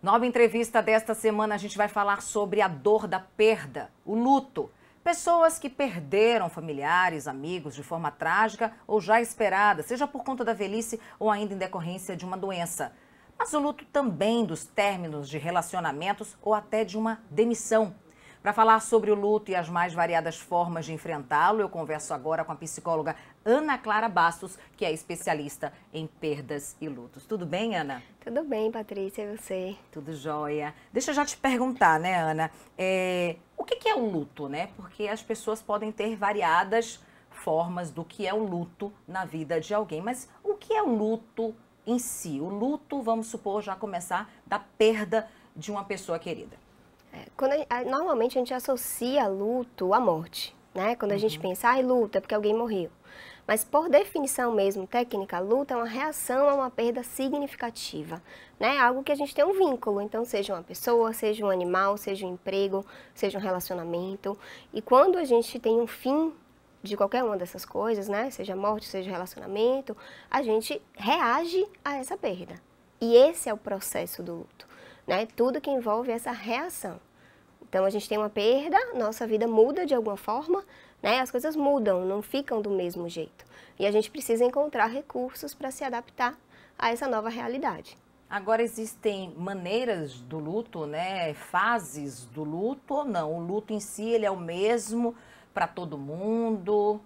Nova entrevista desta semana, a gente vai falar sobre a dor da perda, o luto. Pessoas que perderam familiares, amigos de forma trágica ou já esperada, seja por conta da velhice ou ainda em decorrência de uma doença. Mas o luto também dos términos de relacionamentos ou até de uma demissão. Para falar sobre o luto e as mais variadas formas de enfrentá-lo, eu converso agora com a psicóloga Ana Clara Bastos, que é especialista em perdas e lutos. Tudo bem, Ana? Tudo bem, Patrícia, e você? Tudo jóia. Deixa eu já te perguntar, né, Ana? O que é o luto, né? Porque as pessoas podem ter variadas formas do que é o luto na vida de alguém. Mas o que é o luto em si? O luto, vamos supor, já começar da perda de uma pessoa querida. Normalmente a gente associa luto à morte, né? Quando a gente pensa, luto é porque alguém morreu. Mas por definição mesmo, técnica, luto é uma reação a uma perda significativa, né? Algo que a gente tem um vínculo, então seja uma pessoa, seja um animal, seja um emprego, seja um relacionamento. E quando a gente tem um fim de qualquer uma dessas coisas, né? Seja morte, seja relacionamento, a gente reage a essa perda. E esse é o processo do luto, né? Tudo que envolve essa reação. Então, a gente tem uma perda, nossa vida muda de alguma forma, né? As coisas mudam, não ficam do mesmo jeito. E a gente precisa encontrar recursos para se adaptar a essa nova realidade. Agora, existem maneiras do luto, né? Fases do luto ou não? O luto em si, ele é o mesmo para todo mundo?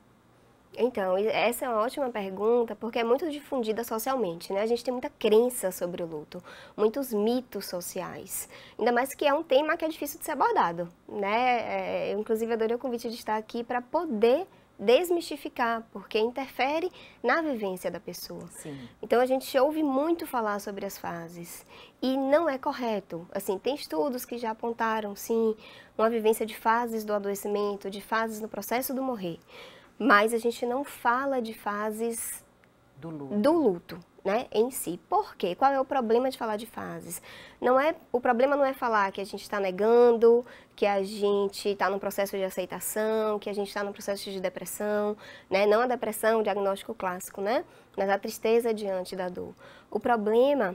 Então, essa é uma ótima pergunta, porque é muito difundida socialmente, né? A gente tem muita crença sobre o luto, muitos mitos sociais. Ainda mais que é um tema que é difícil de ser abordado, né? Eu, inclusive, adorei o convite de estar aqui para poder desmistificar, porque interfere na vivência da pessoa. Sim. Então, a gente ouve muito falar sobre as fases e não é correto. Assim, tem estudos que já apontaram, sim, uma vivência de fases do adoecimento, de fases no processo do morrer. Mas a gente não fala de fases do luto, né, em si. Por quê? Qual é o problema de falar de fases? O problema não é falar que a gente está negando, que a gente está num processo de aceitação, que a gente está num processo de depressão, né? Não a depressão, o diagnóstico clássico, né? Mas a tristeza diante da dor. O problema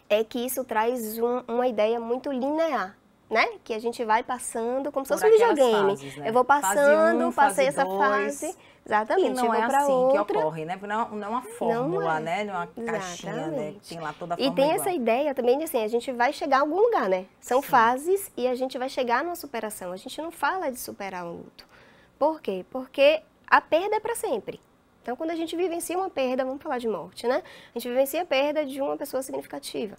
é que isso traz uma ideia muito linear, né? Que a gente vai passando como se fosse um videogame. Fases, né? Eu vou passando, passei essa dois, fase. Exatamente. E não é assim outra. que ocorre, né? Não é uma fórmula, né? Não é uma caixinha, né? Que tem lá toda a forma E tem igual. essa ideia também de assim, a gente vai chegar a algum lugar, né? São fases e a gente vai chegar numa superação. A gente não fala de superar um luto. Por quê? Porque a perda é para sempre. Então, quando a gente vivencia uma perda, vamos falar de morte, né? A gente vivencia a perda de uma pessoa significativa.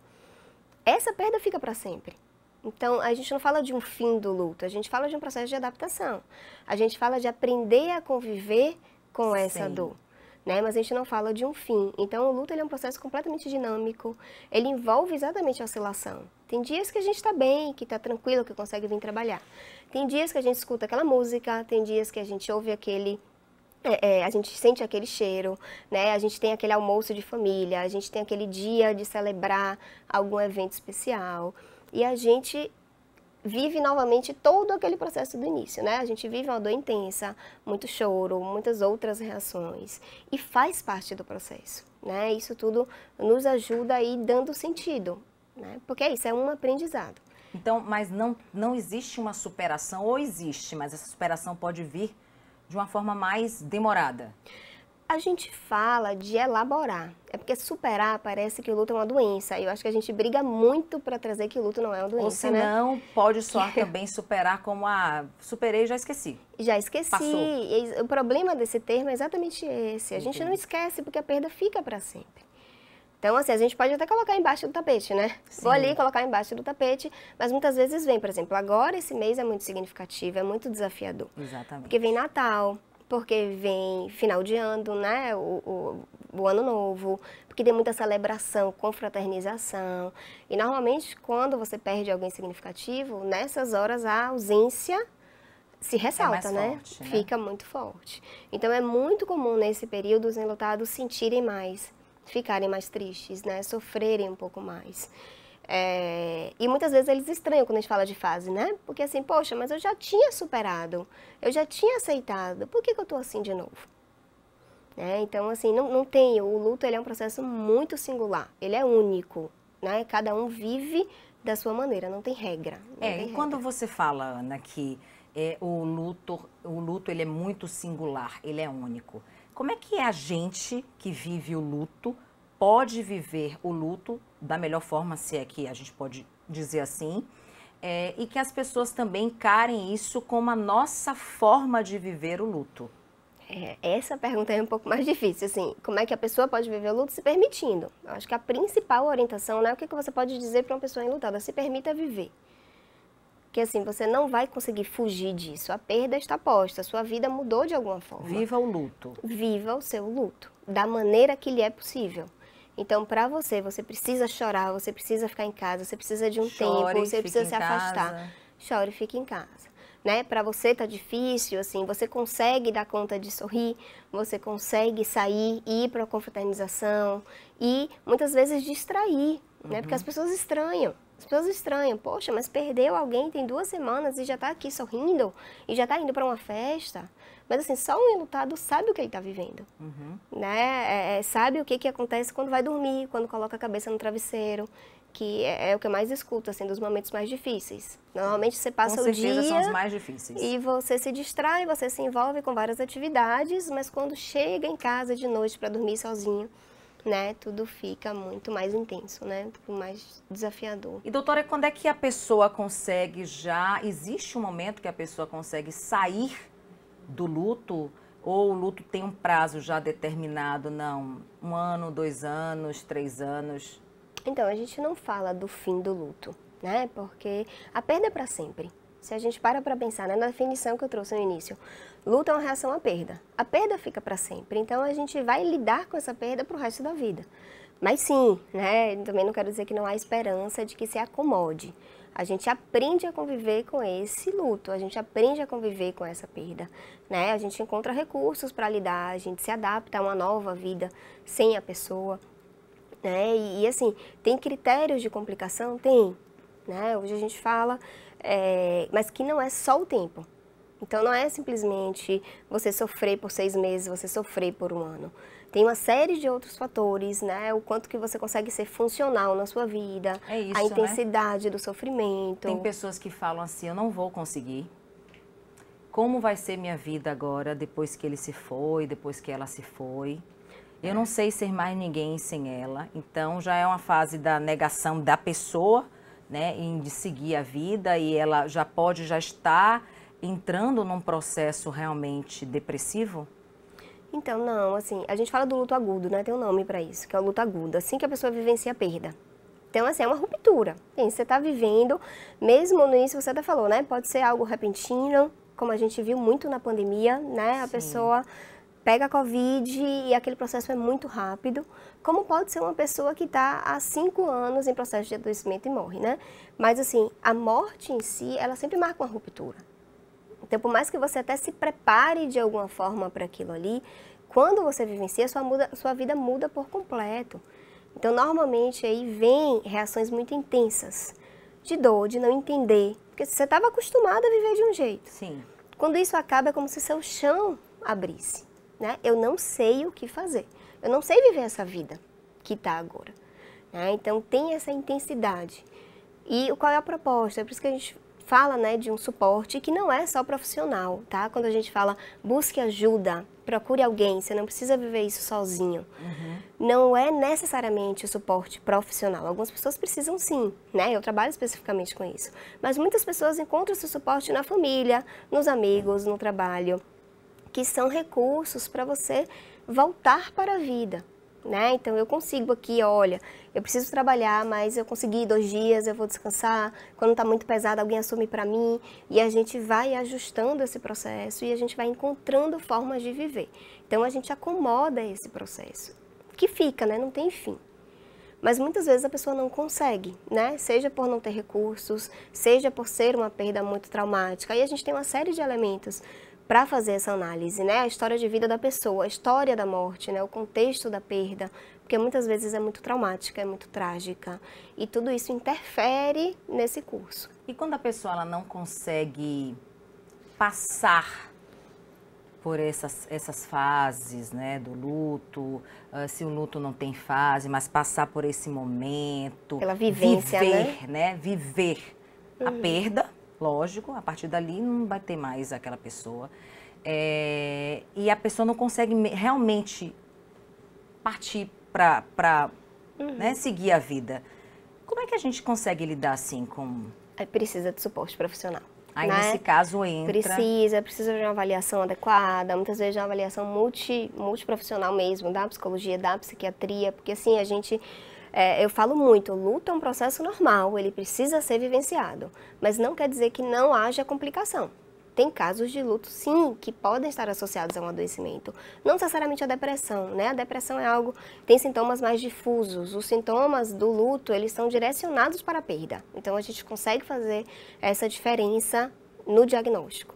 Essa perda fica para sempre. Então, a gente não fala de um fim do luto, a gente fala de um processo de adaptação. A gente fala de aprender a conviver com essa dor, né? Mas a gente não fala de um fim. Então, o luto ele é um processo completamente dinâmico, ele envolve exatamente a oscilação. Tem dias que a gente está bem, que está tranquilo, que consegue vir trabalhar. Tem dias que a gente escuta aquela música, tem dias que a gente ouve a gente sente aquele cheiro, né? A gente tem aquele almoço de família, a gente tem aquele dia de celebrar algum evento especial. E a gente vive novamente todo aquele processo do início, né? A gente vive uma dor intensa, muito choro, muitas outras reações. E faz parte do processo, né? Isso tudo nos ajuda a ir dando sentido, né? Porque é isso, é um aprendizado. Então, mas não existe uma superação, ou existe, mas essa superação pode vir de uma forma mais demorada? A gente fala de elaborar, é porque superar parece que o luto é uma doença, e eu acho que a gente briga muito para trazer que o luto não é uma doença, ou se não, pode soar também superar como, superei e já esqueci. Já esqueci. Passou. O problema desse termo é exatamente esse, a gente não esquece porque a perda fica para sempre. Então, assim, a gente pode até colocar embaixo do tapete, né? Sim. Vou ali colocar embaixo do tapete, mas muitas vezes vem, por exemplo, agora esse mês é muito significativo, é muito desafiador. Exatamente. Porque vem Natal, porque vem final de ano, né, o Ano Novo, porque tem muita celebração, confraternização. E normalmente, quando você perde alguém significativo, nessas horas a ausência se ressalta, né? Forte, né? Fica muito forte. Então, é muito comum nesse período os enlutados sentirem mais, ficarem mais tristes, né, sofrerem um pouco mais. E muitas vezes eles estranham quando a gente fala de fase, né? Porque assim, poxa, mas eu já tinha superado, eu já tinha aceitado, por que eu tô assim de novo? Então, assim, não tem, o luto ele é um processo muito singular, ele é único, né? Cada um vive da sua maneira, não tem regra. E quando você fala, Ana, que o luto ele é muito singular, ele é único. Como é que a gente que vive o luto pode viver o luto da melhor forma, se é que a gente pode dizer assim, e que as pessoas também encarem isso como a nossa forma de viver o luto? Essa pergunta é um pouco mais difícil, assim, como é que a pessoa pode viver o luto se permitindo? Eu acho que a principal orientação, né, o que você pode dizer para uma pessoa enlutada? Se permita viver. Porque assim, você não vai conseguir fugir disso, a perda está posta, a sua vida mudou de alguma forma. Viva o luto. Viva o seu luto, da maneira que lhe é possível. Então, para você precisa chorar, você precisa ficar em casa, você precisa de um tempo, você precisa se afastar. Chore e fique em casa. Né? Para você tá difícil, assim, você consegue dar conta de sorrir, você consegue sair, ir para a confraternização e muitas vezes distrair, né? Porque as pessoas estranham. As pessoas estranham, poxa, mas perdeu alguém tem 2 semanas e já está aqui sorrindo e já está indo para uma festa. Mas assim, só um enlutado sabe o que ele está vivendo, né? Sabe o que acontece quando vai dormir, quando coloca a cabeça no travesseiro, que é o que eu mais escuto, assim, dos momentos mais difíceis. Normalmente você passa o dia são os mais difíceis. E você se distrai, você se envolve com várias atividades, mas quando chega em casa de noite para dormir sozinho, né, tudo fica muito mais intenso, né, tudo mais desafiador. E doutora, quando é que a pessoa consegue existe um momento que a pessoa consegue sair do luto, ou o luto tem um prazo já determinado, não, 1 ano, 2 anos, 3 anos? Então, a gente não fala do fim do luto, né, porque a perda é para sempre. Se a gente para pensar, né, na definição que eu trouxe no início, luto é uma reação à perda. A perda fica para sempre, então a gente vai lidar com essa perda para o resto da vida. Mas sim, né, também não quero dizer que não há esperança de que se acomode. A gente aprende a conviver com esse luto, a gente aprende a conviver com essa perda, né? A gente encontra recursos para lidar, a gente se adapta a uma nova vida sem a pessoa, né? E assim, tem critérios de complicação? Tem, né? Hoje a gente fala, mas que não é só o tempo. Então não é simplesmente você sofrer por 6 meses, você sofrer por 1 ano. Tem uma série de outros fatores, né? O quanto que você consegue ser funcional na sua vida, a intensidade do sofrimento. Tem pessoas que falam assim, eu não vou conseguir. Como vai ser minha vida agora, depois que ele se foi, depois que ela se foi? Eu não sei ser mais ninguém sem ela. Então já é uma fase da negação da pessoa, né? De seguir a vida, e ela já estar entrando num processo realmente depressivo? Então, não, assim, a gente fala do luto agudo, né? Tem um nome para isso, que é o luto agudo, assim que a pessoa vivencia a perda. Então, assim, é uma ruptura. Você está vivendo, mesmo no início você até falou, né? Pode ser algo repentino, como a gente viu muito na pandemia, né? A pessoa pega a Covid e aquele processo é muito rápido, como pode ser uma pessoa que está há 5 anos em processo de adoecimento e morre, né? Mas, assim, a morte em si, ela sempre marca uma ruptura. Então, por mais que você até se prepare de alguma forma para aquilo ali, quando você vivencia, sua vida muda por completo. Então, normalmente, aí vem reações muito intensas, de dor, de não entender, porque você estava acostumado a viver de um jeito. Sim. Quando isso acaba, é como se seu chão abrisse, né? Eu não sei o que fazer, eu não sei viver essa vida que está agora, né? Então, tem essa intensidade. E qual é a proposta? É por isso que a gente fala, né, de um suporte que não é só profissional, tá? Quando a gente fala, busque ajuda, procure alguém, você não precisa viver isso sozinho. Não é necessariamente o suporte profissional. Algumas pessoas precisam sim, né? Eu trabalho especificamente com isso. Mas muitas pessoas encontram esse suporte na família, nos amigos, no trabalho, que são recursos para você voltar para a vida. Né? Então eu consigo aqui, olha, eu preciso trabalhar, mas eu consegui 2 dias, eu vou descansar, quando está muito pesado alguém assume para mim, e a gente vai ajustando esse processo e a gente vai encontrando formas de viver. Então a gente acomoda esse processo, que fica, né? Não tem fim. Mas muitas vezes a pessoa não consegue, né? Seja por não ter recursos, seja por ser uma perda muito traumática, aí a gente tem uma série de elementos para fazer essa análise, né? A história de vida da pessoa, a história da morte, né? O contexto da perda, porque muitas vezes é muito traumática, é muito trágica, e tudo isso interfere nesse curso. E quando a pessoa ela não consegue passar por essas fases, né, do luto, se o luto não tem fase, mas passar por esse momento. Pela vivência, viver, né? Viver a perda, lógico, a partir dali não vai ter mais aquela pessoa. E a pessoa não consegue realmente partir para né, seguir a vida. Como é que a gente consegue lidar assim com... Aí precisa de suporte profissional. Aí né? nesse caso entra... Precisa de uma avaliação adequada, muitas vezes de uma avaliação multiprofissional mesmo, da psicologia, da psiquiatria, porque assim, a gente... eu falo muito, o luto é um processo normal, ele precisa ser vivenciado, mas não quer dizer que não haja complicação. Tem casos de luto, sim, que podem estar associados a um adoecimento. Não necessariamente a depressão, né? A depressão é algo, tem sintomas mais difusos. Os sintomas do luto, eles são direcionados para a perda. Então, a gente consegue fazer essa diferença no diagnóstico.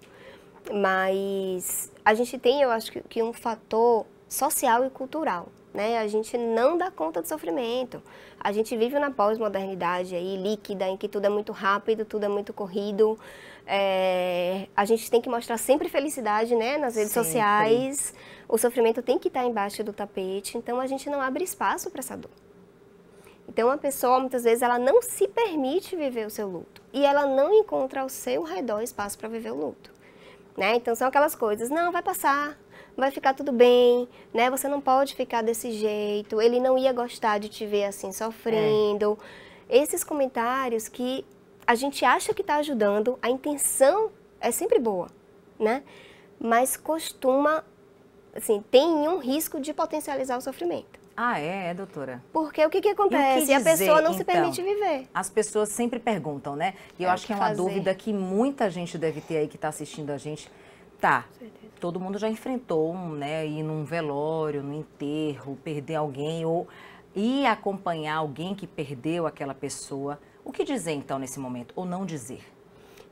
Mas a gente tem, eu acho que um fator social e cultural, né? A gente não dá conta do sofrimento. A gente vive na pós-modernidade aí, líquida, em que tudo é muito rápido, tudo é muito corrido. A gente tem que mostrar sempre felicidade, né, nas redes sociais. O sofrimento tem que estar embaixo do tapete, então a gente não abre espaço para essa dor. Então a pessoa, muitas vezes, ela não se permite viver o seu luto. E ela não encontra ao seu redor espaço para viver o luto. Né? Então são aquelas coisas, não, vai passar, vai ficar tudo bem, né? Você não pode ficar desse jeito, ele não ia gostar de te ver assim, sofrendo. Esses comentários que a gente acha que está ajudando, a intenção é sempre boa, né? Mas costuma, assim, tem um risco de potencializar o sofrimento. Ah, doutora? Porque o que acontece? E a pessoa não então, se permite viver. As pessoas sempre perguntam, né? E eu acho que é uma dúvida que muita gente deve ter aí que está assistindo a gente. Tá, todo mundo já enfrentou, né? Ir num velório, num enterro, perder alguém ou ir acompanhar alguém que perdeu aquela pessoa. O que dizer, então, nesse momento? Ou não dizer?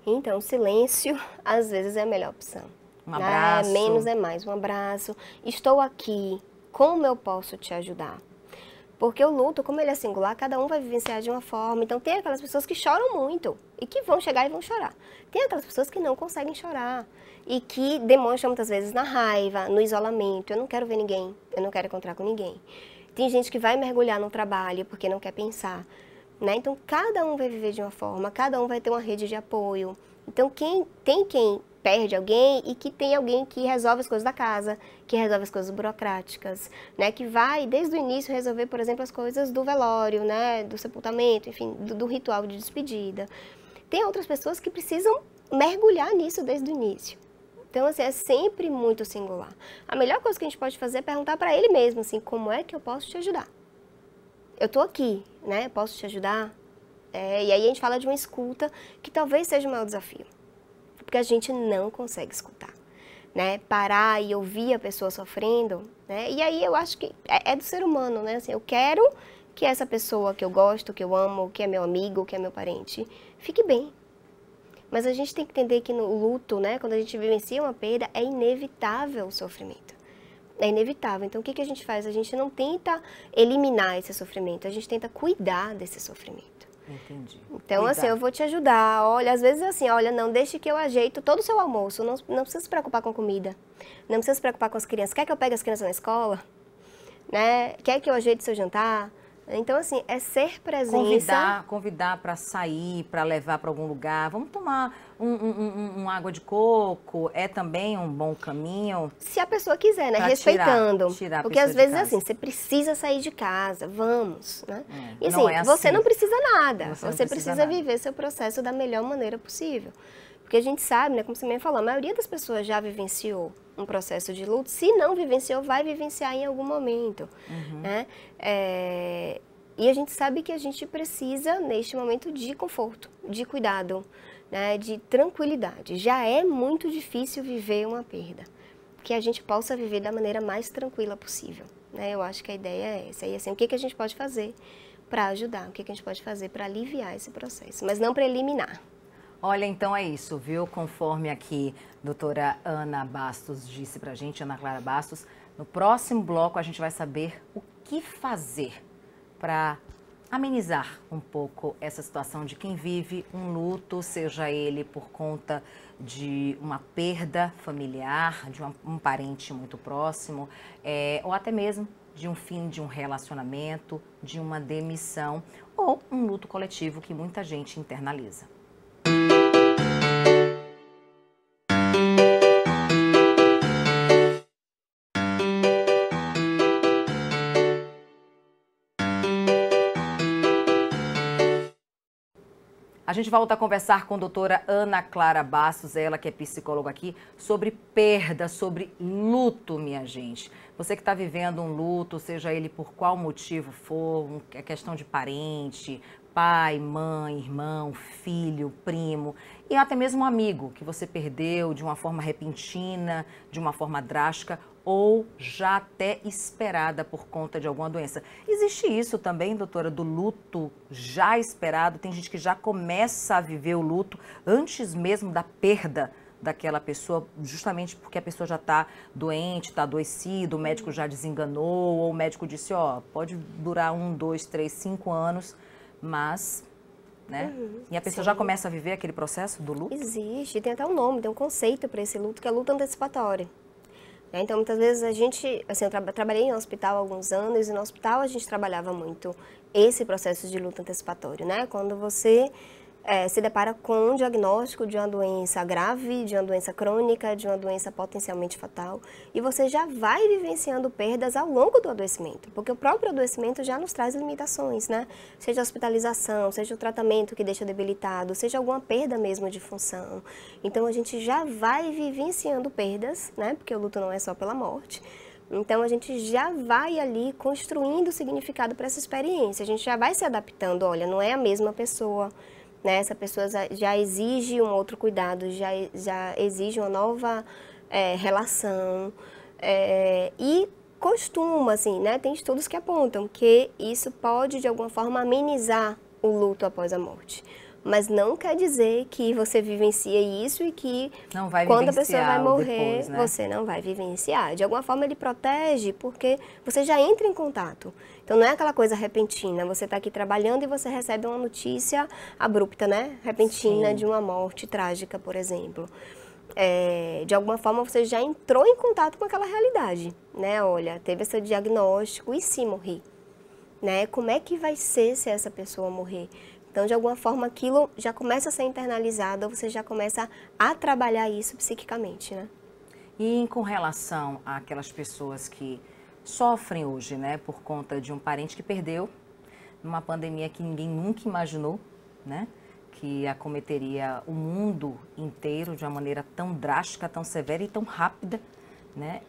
Então, silêncio, às vezes, é a melhor opção. Um abraço. Menos é mais. Um abraço. Estou aqui. Como eu posso te ajudar? Porque o luto, como ele é singular, cada um vai vivenciar de uma forma. Então, tem aquelas pessoas que choram muito e que vão chegar e vão chorar. Tem aquelas pessoas que não conseguem chorar e que demonstram muitas vezes na raiva, no isolamento. Eu não quero ver ninguém, eu não quero encontrar com ninguém. Tem gente que vai mergulhar no trabalho porque não quer pensar. Né? Então, cada um vai viver de uma forma, cada um vai ter uma rede de apoio. Então, quem perde alguém e que tem alguém que resolve as coisas da casa, que resolve as coisas burocráticas, né? Que vai, desde o início, resolver, por exemplo, as coisas do velório, né? Do sepultamento, enfim, do ritual de despedida. Tem outras pessoas que precisam mergulhar nisso desde o início. Então, assim, é sempre muito singular. A melhor coisa que a gente pode fazer é perguntar para ele mesmo, assim, como é que eu posso te ajudar? Eu estou aqui, né? Posso te ajudar? E aí a gente fala de uma escuta que talvez seja o maior desafio. Porque a gente não consegue escutar, né? Parar e ouvir a pessoa sofrendo, né? E aí eu acho que é do ser humano, né? Assim, eu quero que essa pessoa que eu gosto, que eu amo, que é meu amigo, que é meu parente, fique bem. Mas a gente tem que entender que no luto, né? Quando a gente vivencia uma perda, é inevitável o sofrimento. É inevitável. Então, o que a gente faz? A gente não tenta eliminar esse sofrimento, a gente tenta cuidar desse sofrimento. Entendi. Então, assim, eu vou te ajudar. Olha, às vezes assim, olha, não, deixe que eu ajeito todo o seu almoço. Não precisa se preocupar com comida. Não precisa se preocupar com as crianças. Quer que eu pegue as crianças na escola? Né? Quer que eu ajeite seu jantar? Então, assim, é ser presença. Convidar para sair, para levar para algum lugar. Vamos tomar uma água de coco. É também um bom caminho. Se a pessoa quiser, né? Respeitando. Tirar porque às vezes, assim, você precisa sair de casa. Vamos, né? E assim, você não precisa nada. Você precisa viver seu processo da melhor maneira possível. Porque a gente sabe, né? Como você mesmo falou, a maioria das pessoas já vivenciou um processo de luto. Se não vivenciou, vai vivenciar em algum momento. Né? E a gente sabe que a gente precisa, neste momento, de conforto, de cuidado, né? De tranquilidade. Já é muito difícil viver uma perda. Que a gente possa viver da maneira mais tranquila possível. Né? Eu acho que a ideia é essa. E assim, o que a gente pode fazer para ajudar? O que a gente pode fazer para aliviar esse processo? Mas não para eliminar. Olha, então é isso, viu? Conforme aqui a doutora Ana Bastos disse pra gente, Ana Clara Bastos, no próximo bloco a gente vai saber o que fazer para amenizar um pouco essa situação de quem vive um luto, seja ele por conta de uma perda familiar, de um parente muito próximo, ou até mesmo de um fim de um relacionamento, de uma demissão, ou um luto coletivo que muita gente internaliza. A gente volta a conversar com a doutora Ana Clara Bastos, ela que é psicóloga aqui, sobre perda, sobre luto, minha gente. Você que está vivendo um luto, seja ele por qual motivo for, é questão de parente, pai, mãe, irmão, filho, primo e até mesmo um amigo que você perdeu de uma forma repentina, de uma forma drástica ou já até esperada por conta de alguma doença. Existe isso também, doutora, do luto já esperado? Tem gente que já começa a viver o luto antes mesmo da perda daquela pessoa, justamente porque a pessoa já está doente, está adoecida, o médico já desenganou, ou o médico disse, ó, pode durar 1, 2, 3, 5 anos, mas, né? E a pessoa já começa a viver aquele processo do luto? Existe, tem até um nome, tem um conceito para esse luto, que é luto antecipatório. Então, muitas vezes a gente, assim, eu trabalhei em um hospital há alguns anos e no hospital a gente trabalhava muito esse processo de luto antecipatório, né? Quando você se depara com um diagnóstico de uma doença grave, de uma doença crônica, de uma doença potencialmente fatal, e você já vai vivenciando perdas ao longo do adoecimento, porque o próprio adoecimento já nos traz limitações, né? Seja a hospitalização, seja o tratamento que deixa debilitado, seja alguma perda mesmo de função. Então, a gente já vai vivenciando perdas, né? Porque o luto não é só pela morte. Então, a gente já vai ali construindo o significado para essa experiência, a gente já vai se adaptando, olha, não é a mesma pessoa, né? Essa pessoa já exige um outro cuidado, já exige uma nova relação e costuma, assim, né? Tem estudos que apontam que isso pode, de alguma forma, amenizar o luto após a morte. Mas não quer dizer que você vivencia isso e que não vai quando a pessoa vai morrer, depois, né? Você não vai vivenciar. De alguma forma ele protege porque você já entra em contato. Então não é aquela coisa repentina, você está aqui trabalhando e você recebe uma notícia abrupta, né? Repentina. Sim. De uma morte trágica, por exemplo. De alguma forma você já entrou em contato com aquela realidade, né? Olha, teve esse diagnóstico e se morrer, né? Como é que vai ser se essa pessoa morrer? Então, de alguma forma, aquilo já começa a ser internalizado, você já começa a trabalhar isso psiquicamente, né? E com relação àquelas pessoas que sofrem hoje, né, por conta de um parente que perdeu, numa pandemia que ninguém nunca imaginou, né, que acometeria o mundo inteiro de uma maneira tão drástica, tão severa e tão rápida, né,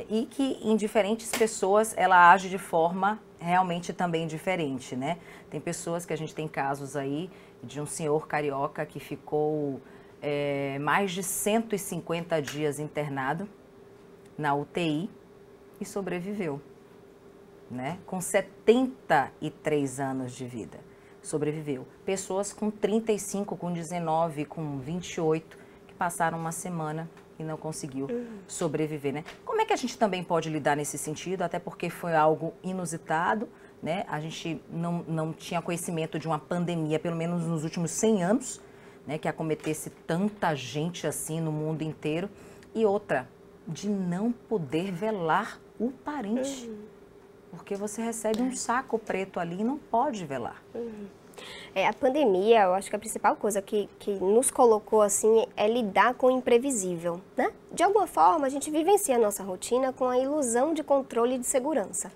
e que em diferentes pessoas ela age de forma realmente também diferente, né? Tem pessoas que a gente tem casos aí de um senhor carioca que ficou mais de 150 dias internado na UTI e sobreviveu, né? Com 73 anos de vida, sobreviveu. Pessoas com 35, com 19, com 28, que passaram uma semana e não conseguiu sobreviver, né? Como é que a gente também pode lidar nesse sentido, até porque foi algo inusitado, né? A gente não tinha conhecimento de uma pandemia, pelo menos nos últimos 100 anos, né? Que acometesse tanta gente assim no mundo inteiro. E outra, de não poder velar o parente, porque você recebe um saco preto ali e não pode velar. A pandemia, eu acho que a principal coisa que nos colocou assim é lidar com o imprevisível, né? De alguma forma, a gente vivencia a nossa rotina com a ilusão de controle e de segurança,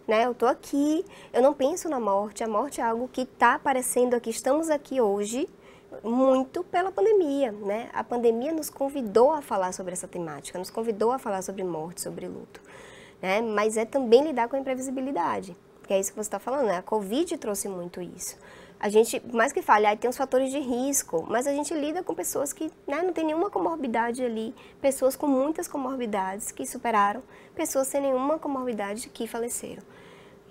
né? Eu tô aqui, eu não penso na morte, a morte é algo que está aparecendo aqui, estamos aqui hoje muito pela pandemia, né? A pandemia nos convidou a falar sobre essa temática, nos convidou a falar sobre morte, sobre luto, né? Mas é também lidar com a imprevisibilidade, que é isso que você está falando, né? A Covid trouxe muito isso. A gente, por mais que fale, tem os fatores de risco, mas a gente lida com pessoas que, né, não tem nenhuma comorbidade ali, pessoas com muitas comorbidades que superaram, pessoas sem nenhuma comorbidade que faleceram.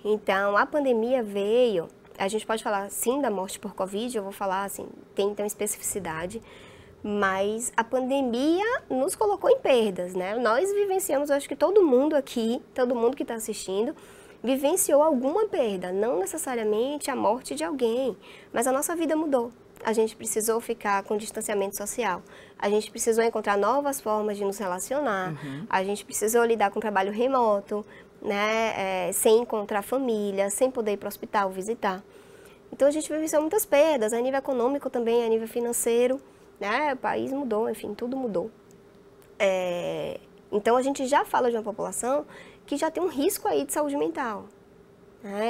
Então, a pandemia veio, a gente pode falar sim da morte por Covid, eu vou falar assim, tem então especificidade, mas a pandemia nos colocou em perdas, né? Nós vivenciamos, eu acho que todo mundo aqui, todo mundo que está assistindo, vivenciou alguma perda, não necessariamente a morte de alguém, mas a nossa vida mudou. A gente precisou ficar com distanciamento social, a gente precisou encontrar novas formas de nos relacionar, a gente precisou lidar com trabalho remoto, né, sem encontrar família, sem poder ir para o hospital visitar. Então a gente vivenciou muitas perdas, a nível econômico também, a nível financeiro, né, o país mudou, enfim, tudo mudou. Então a gente já fala de uma população que já tem um risco aí de saúde mental.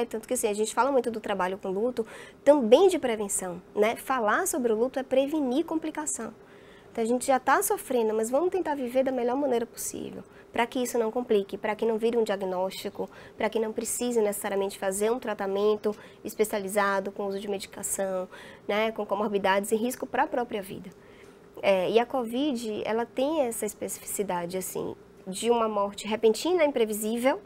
Tanto que assim, a gente fala muito do trabalho com luto, também de prevenção, né? Falar sobre o luto é prevenir complicação. Então a gente já está sofrendo, mas vamos tentar viver da melhor maneira possível, para que isso não complique, para que não vire um diagnóstico, para que não precise necessariamente fazer um tratamento especializado com uso de medicação, né? Com comorbidades e risco para a própria vida. E a Covid, ela tem essa especificidade, assim, de uma morte repentina, imprevisível,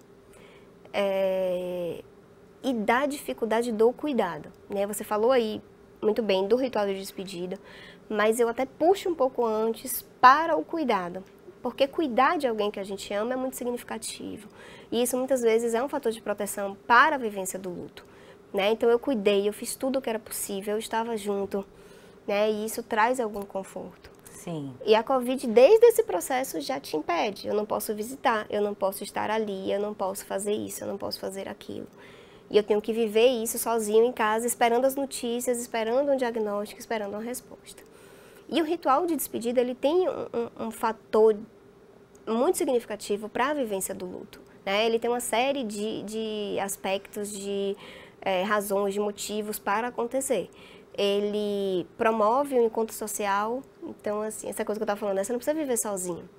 e da dificuldade do cuidado, né? Você falou aí muito bem do ritual de despedida, mas eu até puxo um pouco antes para o cuidado, porque cuidar de alguém que a gente ama é muito significativo, e isso muitas vezes é um fator de proteção para a vivência do luto, né? Então eu cuidei, eu fiz tudo o que era possível, eu estava junto, né? E isso traz algum conforto. Sim. E a Covid, desde esse processo, já te impede. Eu não posso visitar, eu não posso estar ali, eu não posso fazer isso, eu não posso fazer aquilo. E eu tenho que viver isso sozinho em casa, esperando as notícias, esperando um diagnóstico, esperando uma resposta. E o ritual de despedida, ele tem um fator muito significativo para a vivência do luto, né? Ele tem uma série de aspectos, de razões, de motivos para acontecer. Ele promove um encontro social, então assim, essa coisa que eu estava falando, você não precisa viver sozinho.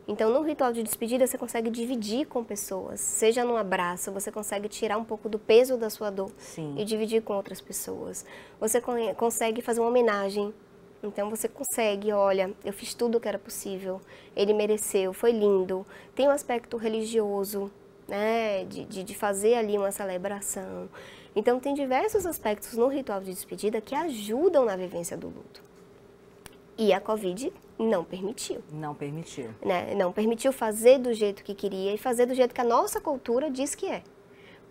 Então, no ritual de despedida, você consegue dividir com pessoas, seja num abraço, você consegue tirar um pouco do peso da sua dor. Sim. E dividir com outras pessoas. Você consegue fazer uma homenagem, então você consegue, olha, eu fiz tudo o que era possível, ele mereceu, foi lindo. Tem um aspecto religioso, né, de fazer ali uma celebração. Então, tem diversos aspectos no ritual de despedida que ajudam na vivência do luto. E a Covid não permitiu. Não permitiu. Né? Não permitiu fazer do jeito que queria e fazer do jeito que a nossa cultura diz que é.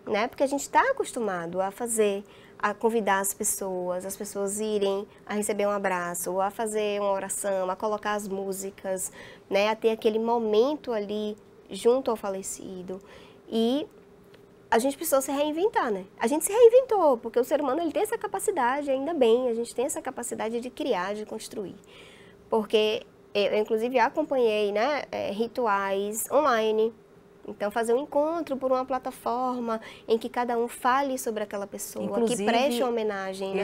Né? Porque a gente está acostumado a fazer, a convidar as pessoas irem a receber um abraço, ou a fazer uma oração, a colocar as músicas, né? A ter aquele momento ali junto ao falecido. E a gente precisou se reinventar, né? A gente se reinventou, porque o ser humano ele tem essa capacidade, ainda bem, a gente tem essa capacidade de criar, de construir. Porque eu inclusive, acompanhei, né, rituais online. Então, fazer um encontro por uma plataforma em que cada um fale sobre aquela pessoa, inclusive, que preste uma homenagem, né?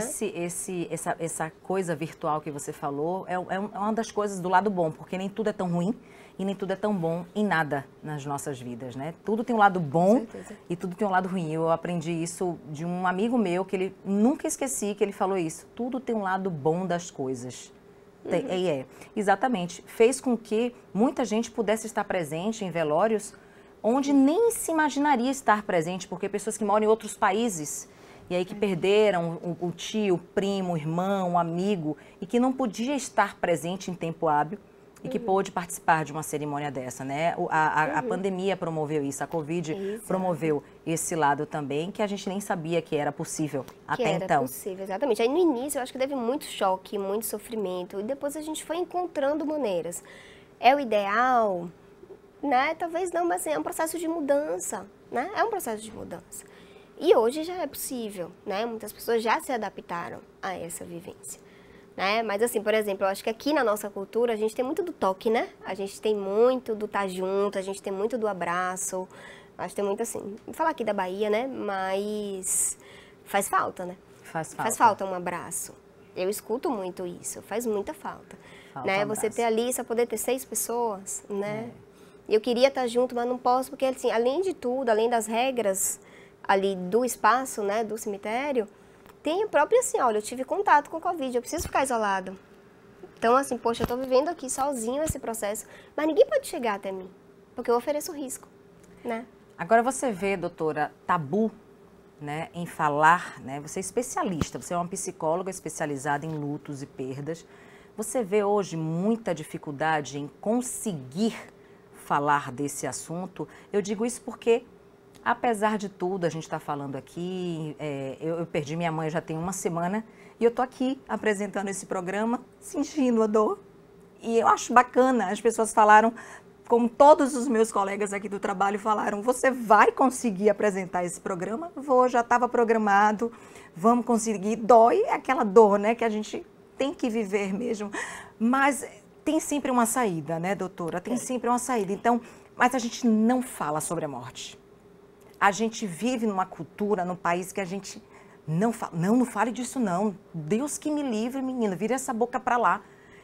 Essa coisa virtual que você falou é uma das coisas do lado bom, porque nem tudo é tão ruim e nem tudo é tão bom em nada nas nossas vidas, né? Tudo tem um lado bom e tudo tem um lado ruim. Eu aprendi isso de um amigo meu, que ele nunca esqueci que ele falou isso. Tudo tem um lado bom das coisas. Exatamente. Fez com que muita gente pudesse estar presente em velórios onde nem se imaginaria estar presente, porque pessoas que moram em outros países, e aí que perderam o tio, o primo, o irmão, o amigo, e que não podia estar presente em tempo hábil, e que pôde participar de uma cerimônia dessa, né? A pandemia promoveu isso, a Covid promoveu esse lado também, que a gente nem sabia que era possível até então. Era possível, exatamente. Aí no início eu acho que teve muito choque, muito sofrimento, e depois a gente foi encontrando maneiras. É o ideal, né? Talvez não, mas assim, é um processo de mudança, né? É um processo de mudança. E hoje já é possível, né? Muitas pessoas já se adaptaram a essa vivência. Né? Mas assim, por exemplo, eu acho que aqui na nossa cultura a gente tem muito do toque, né? A gente tem muito do estar junto, a gente tem muito do abraço, acho que tem muito assim, vou falar aqui da Bahia, né? Mas faz falta, né? Faz falta um abraço. Eu escuto muito isso, faz muita falta. Né? Você ter ali, só poder ter 6 pessoas, né? Eu queria estar junto, mas não posso, porque assim, além de tudo, além das regras ali do espaço, né, do cemitério, tem a própria assim, olha, eu tive contato com o Covid, eu preciso ficar isolado. Então, assim, poxa, eu tô vivendo aqui sozinho esse processo, mas ninguém pode chegar até mim, porque eu ofereço risco, né? Agora você vê, doutora, tabu, né, em falar, né? Você é especialista, você é uma psicóloga especializada em lutos e perdas. Você vê hoje muita dificuldade em conseguir falar desse assunto? Eu digo isso porque Apesar de tudo, a gente está falando aqui, eu perdi minha mãe já tem uma semana e eu tô aqui apresentando esse programa, sentindo a dor. E eu acho bacana, as pessoas falaram, como todos os meus colegas aqui do trabalho falaram, você vai conseguir apresentar esse programa? Vou, já estava programado, vamos conseguir. Dói aquela dor, né, que a gente tem que viver mesmo. Mas tem sempre uma saída, né, doutora? Tem sempre uma saída. Então, mas a gente não fala sobre a morte. A gente vive numa cultura, num país que a gente não fala, não fale disso não. Deus que me livre, menina, vira essa boca para lá.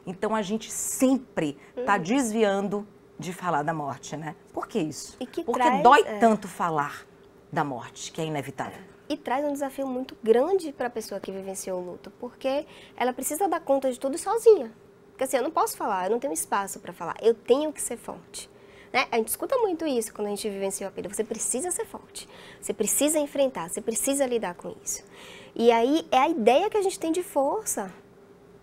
Então a gente sempre está desviando de falar da morte, né? Por que isso? Porque dói tanto falar da morte, que é inevitável. E traz um desafio muito grande para a pessoa que vivenciou o luto, porque ela precisa dar conta de tudo sozinha. Porque assim, eu não posso falar, eu não tenho espaço para falar, eu tenho que ser forte. Né? A gente escuta muito isso quando a gente vivencia a perda. Você precisa ser forte, você precisa enfrentar, você precisa lidar com isso. E aí é a ideia que a gente tem de força.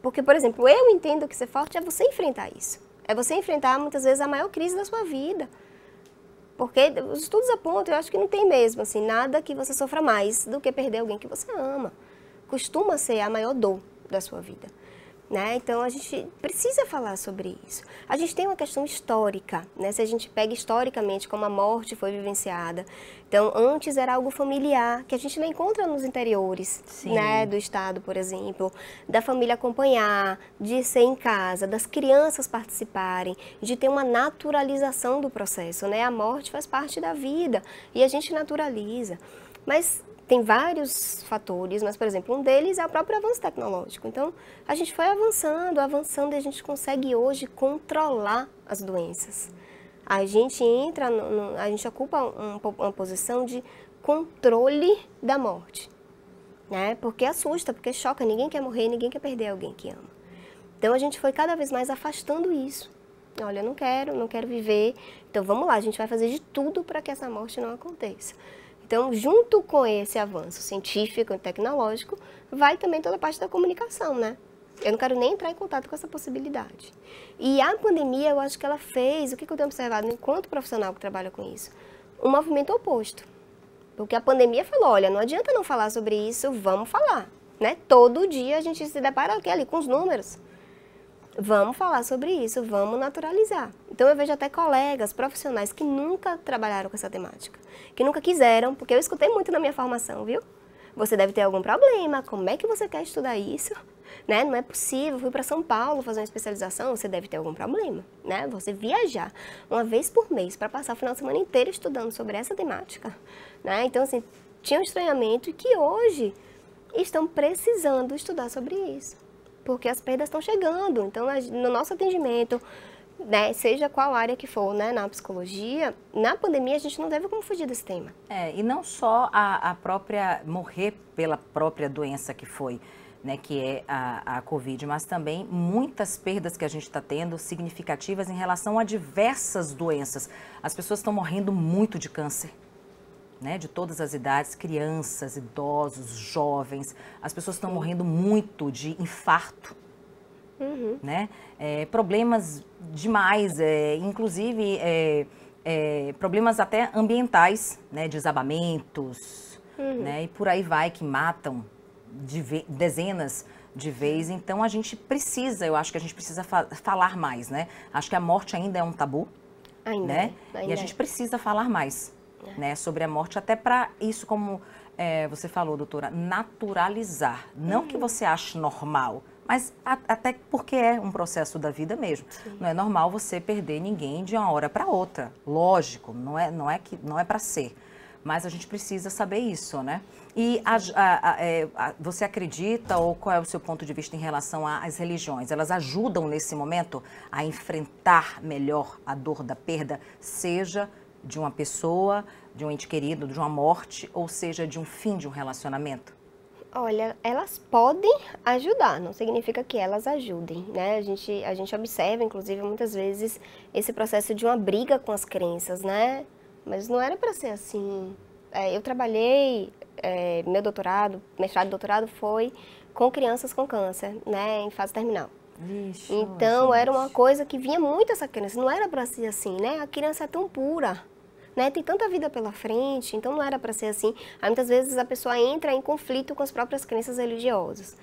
Porque, por exemplo, eu entendo que ser forte é você enfrentar isso. É você enfrentar, muitas vezes, a maior crise da sua vida. Porque os estudos apontam, eu acho que não tem mesmo, assim, nada que você sofra mais do que perder alguém que você ama. Costuma ser a maior dor da sua vida. Né? Então, a gente precisa falar sobre isso. A gente tem uma questão histórica, né? Se a gente pega historicamente como a morte foi vivenciada. Então, antes era algo familiar, que a gente não encontra nos interiores, né, do estado, por exemplo. Da família acompanhar, de ser em casa, das crianças participarem, de ter uma naturalização do processo, né? A morte faz parte da vida e a gente naturaliza. Mas tem vários fatores, mas, por exemplo, um deles é o próprio avanço tecnológico. Então, a gente foi avançando e a gente consegue hoje controlar as doenças. A gente entra, a gente ocupa uma posição de controle da morte, né? Porque assusta, porque choca, ninguém quer morrer, ninguém quer perder alguém que ama. Então, a gente foi cada vez mais afastando isso. Olha, eu não quero viver, então vamos lá, a gente vai fazer de tudo para que essa morte não aconteça. Então, junto com esse avanço científico e tecnológico, vai também toda a parte da comunicação, né? Eu não quero nem entrar em contato com essa possibilidade. E a pandemia, eu acho que ela fez, o que eu tenho observado enquanto profissional que trabalha com isso? Um movimento oposto. Porque a pandemia falou, olha, não adianta não falar sobre isso, vamos falar, né? Todo dia a gente se depara ali com os números. Vamos falar sobre isso, vamos naturalizar. Então eu vejo até colegas profissionais que nunca trabalharam com essa temática, que nunca quiseram, porque eu escutei muito na minha formação, viu? Você deve ter algum problema, como é que você quer estudar isso? Né? Não é possível, fui para São Paulo fazer uma especialização, você deve ter algum problema, né? Você viajar uma vez por mês para passar o final de semana inteiro estudando sobre essa temática, né? Então assim, tinha um estranhamento e que hoje estão precisando estudar sobre isso. Porque as perdas estão chegando, então no nosso atendimento, né, seja qual área que for, né, na psicologia, na pandemia a gente não deve como fugir desse tema. E não só a própria morrer pela própria doença que foi, né, que é a Covid, mas também muitas perdas que a gente está tendo significativas em relação a diversas doenças. As pessoas estão morrendo muito de câncer. Né, de todas as idades, crianças, idosos, jovens, as pessoas estão morrendo muito de infarto, né? Problemas demais, inclusive problemas até ambientais, né? Desabamentos, né? E por aí vai, que matam dezenas de vezes. Então a gente precisa, eu acho que a gente precisa falar mais, né? Acho que a morte ainda é um tabu, né? E a gente precisa falar mais. Né, sobre a morte, até para isso, como você falou, doutora, naturalizar. Não que você ache normal, mas até porque é um processo da vida mesmo. Sim. Não é normal você perder ninguém de uma hora para outra. Lógico, não é para ser. Mas a gente precisa saber isso, né? E você acredita, ou qual é o seu ponto de vista em relação às religiões? Elas ajudam nesse momento a enfrentar melhor a dor da perda, seja de uma pessoa, de um ente querido, de uma morte, ou seja, de um fim de um relacionamento? Olha, elas podem ajudar, não significa que elas ajudem, né? A gente observa, inclusive, muitas vezes, esse processo de uma briga com as crenças, né? Mas não era para ser assim. Eu trabalhei, meu doutorado, mestrado e doutorado foi com crianças com câncer, né, em fase terminal. Vixe, então, era uma coisa que vinha muito essa crença, não era para ser assim, né? A criança é tão pura. né? Tem tanta vida pela frente, então não era para ser assim. Aí muitas vezes a pessoa entra em conflito com as próprias crenças religiosas.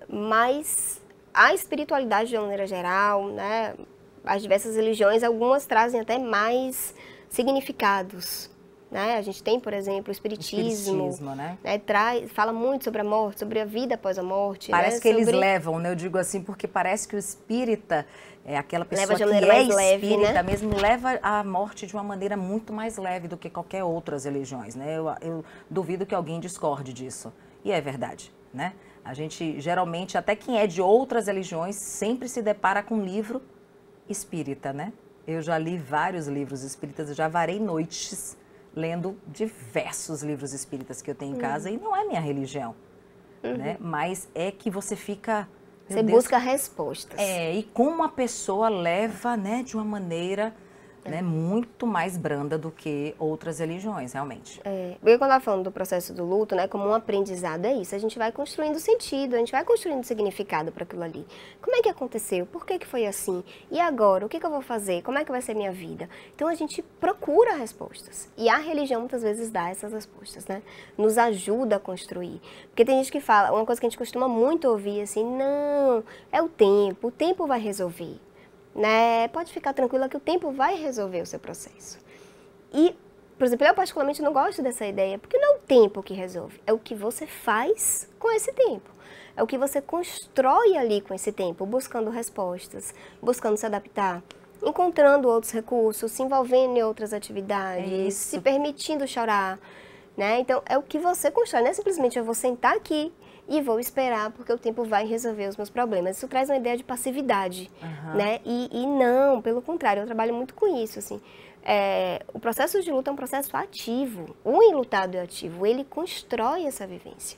Mas a espiritualidade de uma maneira geral, né? As diversas religiões, algumas trazem até mais significados, né? A gente tem, por exemplo, o espiritismo, né? Fala muito sobre a morte, sobre a vida após a morte. Parece né? que eles levam, né? Eu digo assim, porque parece que o espírita, aquela pessoa que é leve, espírita né? mesmo, leva a morte de uma maneira muito mais leve do que qualquer outras religiões, né? Eu duvido que alguém discorde disso. E é verdade, né? A gente, geralmente, até quem é de outras religiões, sempre se depara com um livro espírita, né? Eu já li vários livros espíritas, eu já varei noites lendo diversos livros espíritas que eu tenho em casa e não é minha religião, né? Mas é que você fica... Você busca respostas. E como a pessoa leva, né, de uma maneira... né, muito mais branda do que outras religiões, realmente. Porque quando eu estava falando do processo do luto, né, como um aprendizado, é isso. A gente vai construindo sentido, a gente vai construindo significado para aquilo ali. Como é que aconteceu? Por que foi assim? E agora? O que eu vou fazer? Como é que vai ser minha vida? Então a gente procura respostas. E a religião muitas vezes dá essas respostas, né? Nos ajuda a construir. Porque tem gente que fala, uma coisa que a gente costuma muito ouvir assim, não, é o tempo vai resolver. Né? Pode ficar tranquila que o tempo vai resolver o seu processo. E, por exemplo, eu particularmente não gosto dessa ideia, porque não é o tempo que resolve, é o que você faz com esse tempo. É o que você constrói ali com esse tempo, buscando respostas, buscando se adaptar, encontrando outros recursos, se envolvendo em outras atividades, se permitindo chorar. Né? Então, é o que você constrói, não é simplesmente eu vou sentar aqui e vou esperar porque o tempo vai resolver os meus problemas. Isso traz uma ideia de passividade, né? E não, pelo contrário, eu trabalho muito com isso, assim. O processo de luta é um processo ativo. O enlutado é ativo, ele constrói essa vivência.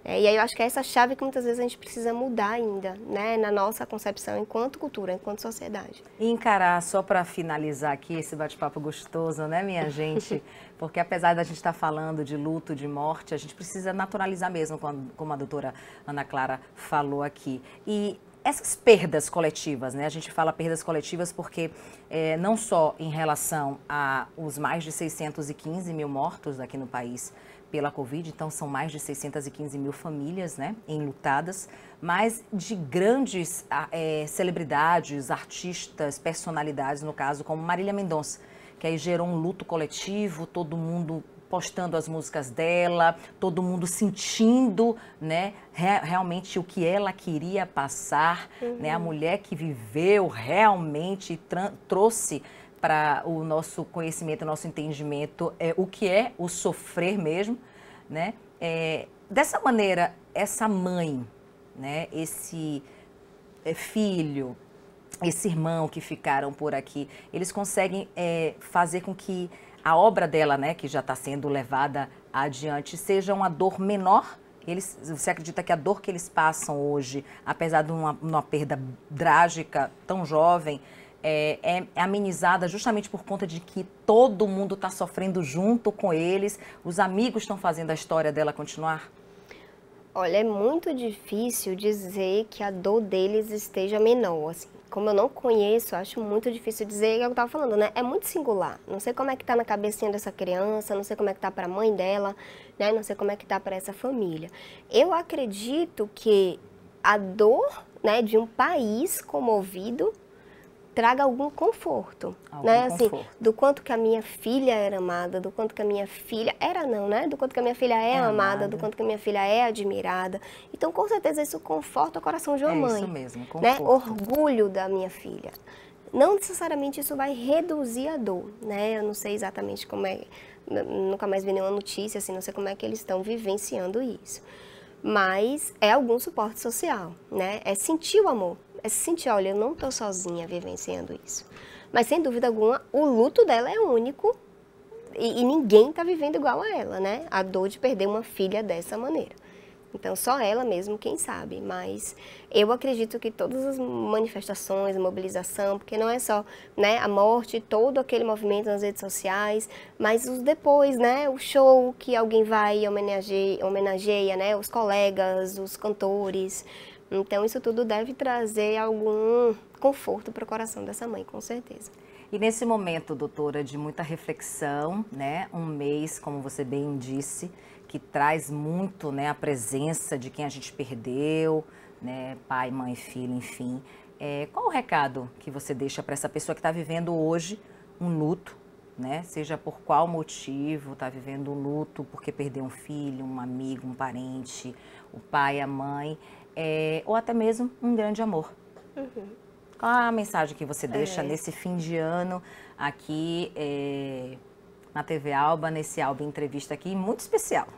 E aí eu acho que é essa chave que muitas vezes a gente precisa mudar ainda, né, na nossa concepção enquanto cultura, enquanto sociedade. E encarar, só para finalizar aqui esse bate-papo gostoso, né, minha gente? Porque apesar da gente estar falando de luto, de morte, a gente precisa naturalizar mesmo, como a doutora Ana Clara falou aqui. E essas perdas coletivas, né? A gente fala perdas coletivas porque não só em relação aos mais de 615 mil mortos aqui no país pela Covid, então são mais de 615 mil famílias, né, enlutadas, mas de grandes celebridades, artistas, personalidades, no caso, como Marília Mendonça, que aí gerou um luto coletivo, todo mundo postando as músicas dela, todo mundo sentindo, né, realmente o que ela queria passar, né, a mulher que viveu realmente trouxe para o nosso conhecimento, o nosso entendimento, o que é o sofrer mesmo, né? Dessa maneira, essa mãe, né, esse filho, esse irmão que ficaram por aqui, eles conseguem fazer com que a obra dela, né, que já está sendo levada adiante, seja uma dor menor? Você acredita que a dor que eles passam hoje, apesar de uma perda trágica, tão jovem, é amenizada justamente por conta de que todo mundo está sofrendo junto com eles, os amigos estão fazendo a história dela continuar? Olha, é muito difícil dizer que a dor deles esteja menor, assim. Como eu não conheço, acho muito difícil dizer, é o que eu estava falando, né? É muito singular. Não sei como é que está na cabecinha dessa criança, não sei como é que está para a mãe dela, né? Não sei como é que está para essa família. Eu acredito que a dor, né, de um país comovido traga algum conforto, né? Assim, do quanto que a minha filha era amada, do quanto que a minha filha... do quanto que a minha filha é amada, do quanto que a minha filha é admirada. Então, com certeza, isso conforta o coração de uma mãe. Isso mesmo, conforto. Né? Orgulho da minha filha. Não necessariamente isso vai reduzir a dor, né? Eu não sei exatamente como é... Nunca mais vi nenhuma notícia, assim, não sei como é que eles estão vivenciando isso. Mas é algum suporte social, né? É sentir o amor. É sentir, olha, eu não estou sozinha vivenciando isso. Mas, sem dúvida alguma, o luto dela é único e ninguém está vivendo igual a ela, né? A dor de perder uma filha dessa maneira. Então, só ela mesmo, quem sabe. Mas eu acredito que todas as manifestações, a mobilização, porque não é só, né, a morte, todo aquele movimento nas redes sociais, mas os depois, né? O show que alguém vai e homenageia, né? Os colegas, os cantores. Então, isso tudo deve trazer algum conforto para o coração dessa mãe, com certeza. E nesse momento, doutora, de muita reflexão, né? Um mês, como você bem disse, que traz muito, né, a presença de quem a gente perdeu, né? Pai, mãe, filho, enfim. Qual o recado que você deixa para essa pessoa que está vivendo hoje um luto, né? Seja por qual motivo está vivendo um luto, porque perdeu um filho, um amigo, um parente, o pai, a mãe, ou até mesmo um grande amor. Qual a mensagem que você deixa nesse fim de ano aqui na TV Alba, nesse Alba Entrevista aqui, muito especial?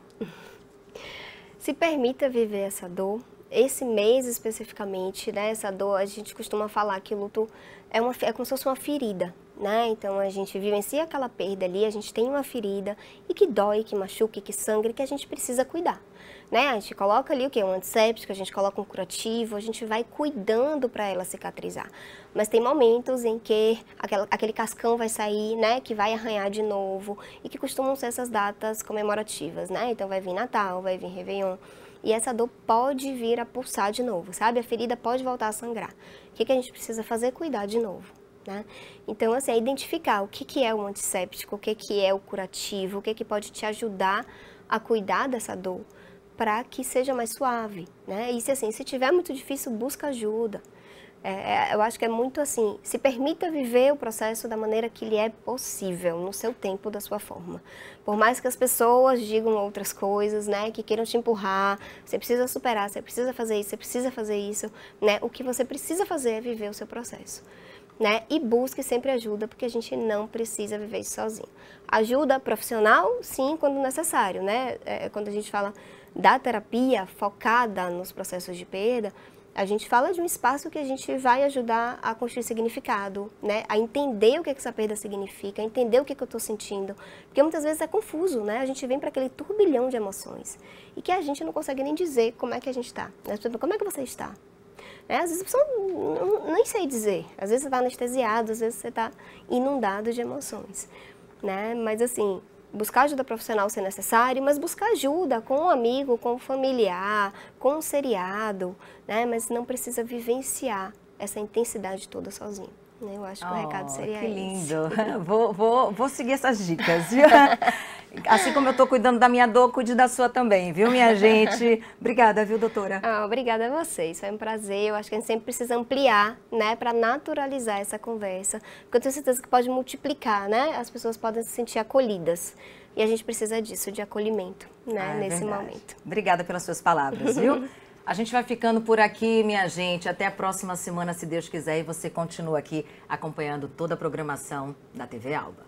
Se permita viver essa dor. Esse mês especificamente, né, essa dor, a gente costuma falar que o luto é como se fosse uma ferida, né? Então a gente vivencia aquela perda ali, a gente tem uma ferida e que dói, que machuca, que sangra, que a gente precisa cuidar, né? A gente coloca ali o que? Um antisséptico, a gente coloca um curativo, a gente vai cuidando para ela cicatrizar. Mas tem momentos em que aquele cascão vai sair, né, que vai arranhar de novo e que costumam ser essas datas comemorativas, né? Então vai vir Natal, vai vir Réveillon. E essa dor pode vir a pulsar de novo, sabe? A ferida pode voltar a sangrar. O que a gente precisa fazer? Cuidar de novo, né? Então, assim, é identificar o que é o antisséptico, o que é o curativo, o que pode te ajudar a cuidar dessa dor para que seja mais suave, né? E se tiver muito difícil, busca ajuda. Eu acho que é muito assim, se permita viver o processo da maneira que lhe é possível, no seu tempo, da sua forma. Por mais que as pessoas digam outras coisas, né, que queiram te empurrar, você precisa superar, você precisa fazer isso, você precisa fazer isso, né, o que você precisa fazer é viver o seu processo, né, e busque sempre ajuda, porque a gente não precisa viver isso sozinho. Ajuda profissional, sim, quando necessário, né, quando a gente fala da terapia focada nos processos de perda, a gente fala de um espaço que a gente vai ajudar a construir significado, né? A entender o que essa perda significa, a entender o que eu estou sentindo. Porque muitas vezes é confuso, né? A gente vem para aquele turbilhão de emoções e que a gente não consegue nem dizer como é que a gente está. Como é que você está? Às vezes a pessoa nem sei dizer. Às vezes você está anestesiado, às vezes você está inundado de emoções, né? Mas assim, buscar ajuda profissional se necessário, mas buscar ajuda com um amigo, com um familiar, com um seriado, né? Mas não precisa vivenciar essa intensidade toda sozinho. Né? Eu acho que o recado seria esse. Que lindo! Vou seguir essas dicas, viu? Assim como eu estou cuidando da minha dor, cuide da sua também, viu, minha gente? Obrigada, viu, doutora? Obrigada a vocês, foi um prazer. Eu acho que a gente sempre precisa ampliar, né, para naturalizar essa conversa, porque eu tenho certeza que pode multiplicar, né? As pessoas podem se sentir acolhidas. E a gente precisa disso, de acolhimento, né, nesse momento. Obrigada pelas suas palavras, viu? A gente vai ficando por aqui, minha gente. Até a próxima semana, se Deus quiser. E você continua aqui acompanhando toda a programação da TV Alba.